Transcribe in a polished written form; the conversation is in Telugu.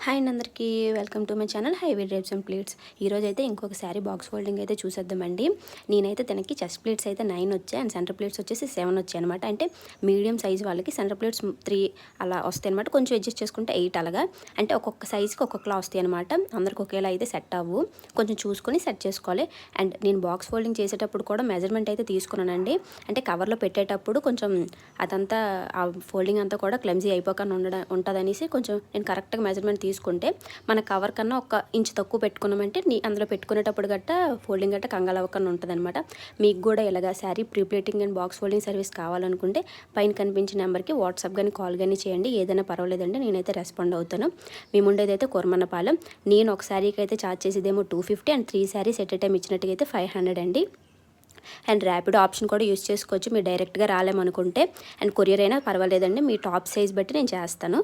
హాయ్ అందరికీ welcome to my channel highway drives and plates. ఈరోజు అయితే ఇంకొక శారీ బాక్స్ ఫోల్డింగ్ అయితే చూసేద్దామండి. నేనైతే తనకి చెస్ట్ ప్లేట్స్ అయితే 9 వచ్చాయి అండ్ సెంటర్ ప్లేట్స్ వచ్చేసి 7 వచ్చాయి అనమాట. అంటే మీడియం సైజ్ వాళ్ళకి సెంటర్ ప్లేట్స్ 3 అలా వస్తాయి అనమాట. కొంచెం అడ్జస్ట్ చేసుకుంటే 8 అలాగా, అంటే ఒక్కొక్క సైజ్కి ఒక్కొక్కలా వస్తాయి అనమాట. అందరికి ఒకేలా అయితే సెట్ అవ్వు, కొంచెం చూసుకొని సెట్ చేసుకోవాలి. అండ్ నేను బాక్స్ ఫోల్డింగ్ చేసేటప్పుడు కూడా మెజర్మెంట్ అయితే తీసుకున్నానండి. అంటే కవర్లో పెట్టేటప్పుడు కొంచెం అదంతా ఆ ఫోల్డింగ్ అంతా కూడా క్లమ్జీ అయిపోకుండా ఉంటుందనేసి కొంచెం నేను కరెక్ట్గా మెజర్మెంట్ తీసుకుంటే మన కవర్ కన్నా 1 ఇంచ్ తక్కువ పెట్టుకున్నామంటే అందులో పెట్టుకునేటప్పుడు గట్ట ఫోల్డింగ్ గట్ట కంగాలు అవ్వకుండా ఉంటుంది అనమాట. మీకు కూడా ఇలాగా sari pre-pleating and box folding service కావాలనుకుంటే పైన కనిపించిన నెంబర్కి వాట్సాప్ కానీ కాల్ కానీ చేయండి. ఏదైనా పర్వాలేదండి, నేనైతే రెస్పాండ్ అవుతాను. మేము ఉండేదైతే కొరమన్నపాలెం. నేను ఒక శారీకి అయితే ఛార్జ్ చేసేదేమో 250 and 3 saris at a time ఇచ్చినట్టుగా అయితే 500 అండి. అండ్ ర్యాపిడో ఆప్షన్ కూడా యూస్ చేసుకోవచ్చు మీరు డైరెక్ట్గా రాలేమనుకుంటే. అండ్ కొరియర్ అయినా పర్వాలేదండి, మీ టాప్ సైజ్ బట్టి నేను చేస్తాను.